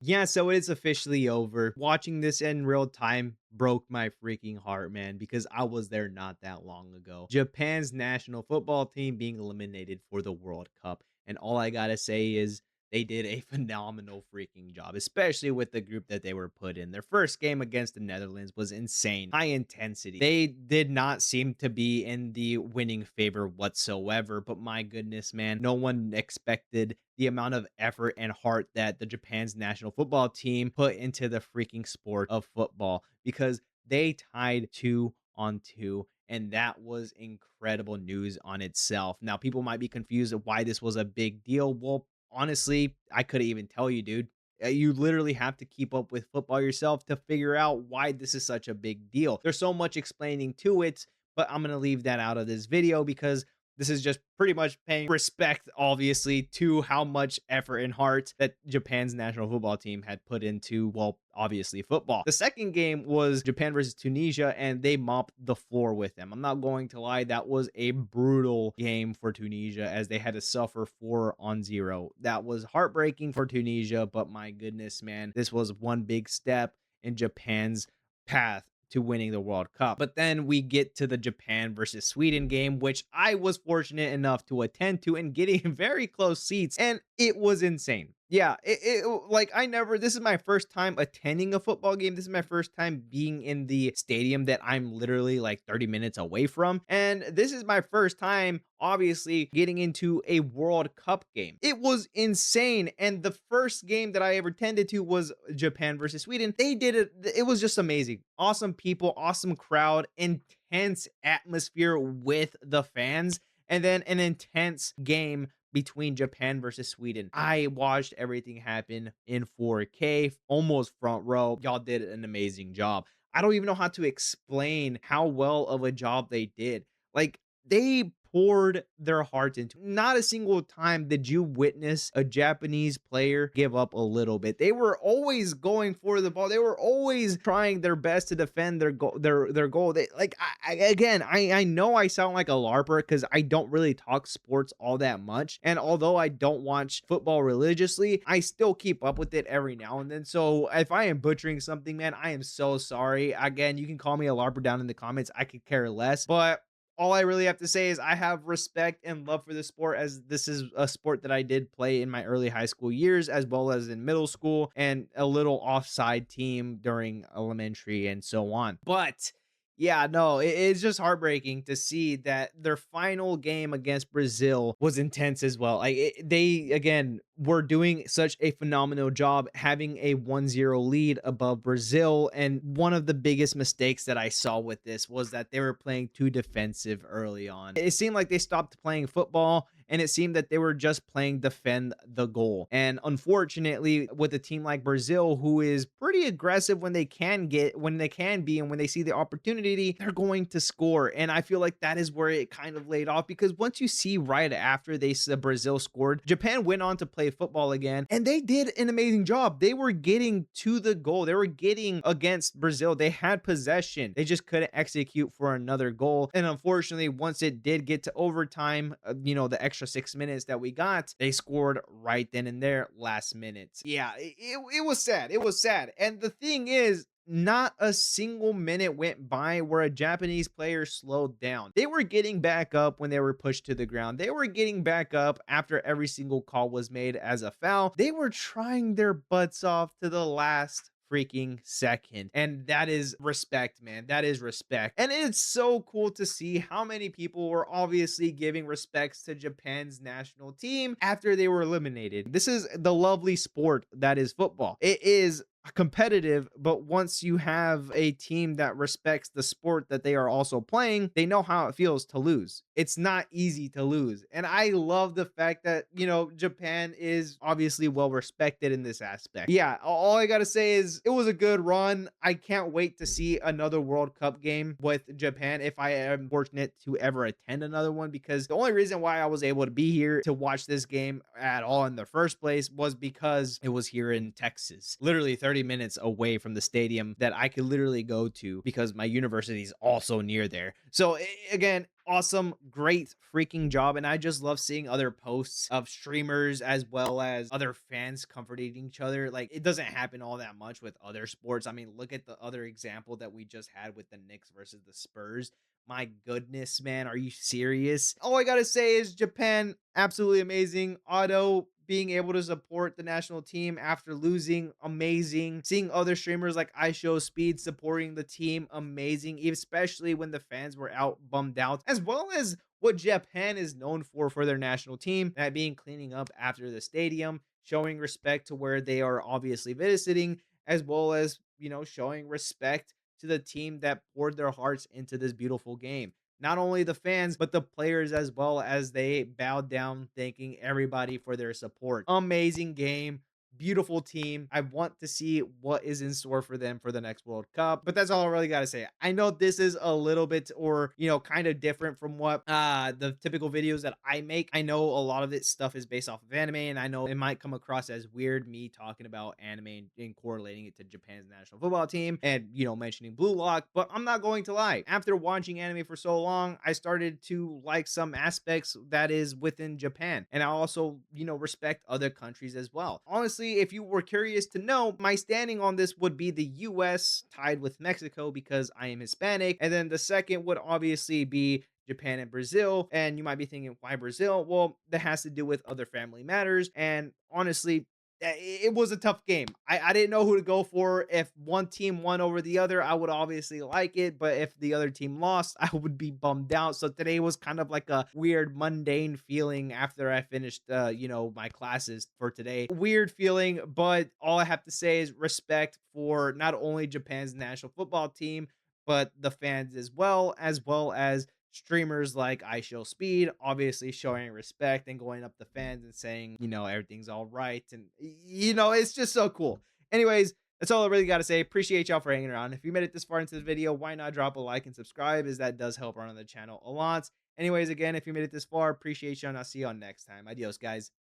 Yeah, so it is officially over. Watching this in real time broke my freaking heart, man, because I was there not that long ago. Japan's national football team being eliminated for the World Cup. And all I gotta say is they did a phenomenal freaking job, especially with the group that they were put in. Their first game against the Netherlands was insane, high intensity. They did not seem to be in the winning favor whatsoever, but my goodness, man, no one expected the amount of effort and heart that the Japan's national football team put into the freaking sport of football because they tied 2 on 2, and that was incredible news on itself. Now, people might be confused of why this was a big deal. Well, honestly, I couldn't even tell you, dude. You literally have to keep up with football yourself to figure out why this is such a big deal. There's so much explaining to it, but I'm going to leave that out of this video because this is just pretty much paying respect, obviously, to how much effort and heart that Japan's national football team had put into, well, obviously, football. The second game was Japan versus Tunisia, and they mopped the floor with them. I'm not going to lie, that was a brutal game for Tunisia as they had to suffer 4-0. That was heartbreaking for Tunisia, but my goodness, man, this was one big step in Japan's path to winning the World Cup. But then we get to the Japan versus Sweden game, which I was fortunate enough to attend to and getting very close seats, and it was insane. Yeah, like I never, this is my first time attending a football game. This is my first time being in the stadium that I'm literally like 30 minutes away from. And this is my first time, obviously, getting into a World Cup game. It was insane. And the first game that I ever tended to was Japan versus Sweden. They did it, it was just amazing. Awesome people, awesome crowd, intense atmosphere with the fans, and then an intense game between Japan versus Sweden. I watched everything happen in 4K, almost front row. Y'all did an amazing job. I don't even know how to explain how well of a job they did. Like, they poured their hearts into. Not a single time did you witness a Japanese player give up a little bit. They were always going for the ball. They were always trying their best to defend their goal. Their goal. They like I know I sound like a larper because I don't really talk sports all that much. And although I don't watch football religiously, I still keep up with it every now and then. So if I am butchering something, man, I am so sorry. Again, you can call me a larper down in the comments. I could care less. But all I really have to say is I have respect and love for the sport, as this is a sport that I did play in my early high school years as well as in middle school, and a little offside team during elementary and so on. But yeah, no, it's just heartbreaking to see that their final game against Brazil was intense as well. Like they again were doing such a phenomenal job having a 1-0 lead above Brazil, and one of the biggest mistakes that I saw with this was that they were playing too defensive early on. It seemed like they stopped playing football, and it seemed that they were just playing defend the goal. And unfortunately, with a team like Brazil, who is pretty aggressive when they can get, when they can be, and when they see the opportunity, they're going to score. And I feel like that is where it kind of laid off, because once you see right after Brazil scored, Japan went on to play football again, and they did an amazing job. They were getting to the goal. They were getting against Brazil. They had possession. They just couldn't execute for another goal. And unfortunately, once it did get to overtime, the extra 6 minutes that we got, they scored right then and there, last minute. Yeah, it was sad. It was sad. And the thing is, not a single minute went by where a Japanese player slowed down. They were getting back up when they were pushed to the ground. They were getting back up after every single call was made as a foul. They were trying their butts off to the last freaking second. And that is respect, man. That is respect. And it's so cool to see how many people were obviously giving respects to Japan's national team after they were eliminated. This is the lovely sport that is football. It is competitive, but once you have a team that respects the sport that they are also playing, they know how it feels to lose. It's not easy to lose. And I love the fact that, Japan is obviously well respected in this aspect. Yeah, all I got to say is it was a good run. I can't wait to see another World Cup game with Japan if I am fortunate to ever attend another one, because the only reason why I was able to be here to watch this game at all in the first place was because it was here in Texas, literally 30 minutes away from the stadium that I could literally go to because my university is also near there. So again, awesome, great freaking job. And I just love seeing other posts of streamers as well as other fans comforting each other. Like, it doesn't happen all that much with other sports. I mean, look at the other example that we just had with the Knicks versus the Spurs. My goodness, man, are you serious? All I gotta say is Japan, absolutely amazing. Otto being able to support the national team after losing, amazing. Seeing other streamers like I Show Speed supporting the team, amazing. Especially when the fans were out bummed out, as well as what Japan is known for their national team, that being cleaning up after the stadium, showing respect to where they are obviously visiting, as well as, showing respect to the team that poured their hearts into this beautiful game. Not only the fans, but the players as well, as they bowed down, thanking everybody for their support. Amazing game. Beautiful team. I want to see what is in store for them for the next World Cup. But that's all I really got to say. I know this is a little bit, or kind of different from what the typical videos that I make. I know a lot of this stuff is based off of anime, and I know it might come across as weird me talking about anime and correlating it to Japan's national football team and mentioning Blue Lock, but I'm not going to lie. After watching anime for so long, I started to like some aspects that is within Japan, and I also respect other countries as well. Honestly, if you were curious to know, my standing on this would be the US tied with Mexico because I am Hispanic, and then the second would obviously be Japan and Brazil. And you might be thinking, why Brazil? Well, that has to do with other family matters. And honestly, it was a tough game. I didn't know who to go for. If one team won over the other, I would obviously like it. But if the other team lost, I would be bummed out. So today was kind of like a weird, mundane feeling after I finished, my classes for today. Weird feeling, but all I have to say is respect for not only Japan's national football team, but the fans as well as streamers like I Show Speed, obviously showing respect and going up to fans and saying, everything's all right. And, it's just so cool. Anyways, that's all I really got to say. Appreciate y'all for hanging around. If you made it this far into the video, why not drop a like and subscribe, as that does help run on the channel a lot. Anyways, again, if you made it this far, appreciate y'all, and I'll see y'all next time. Adios, guys.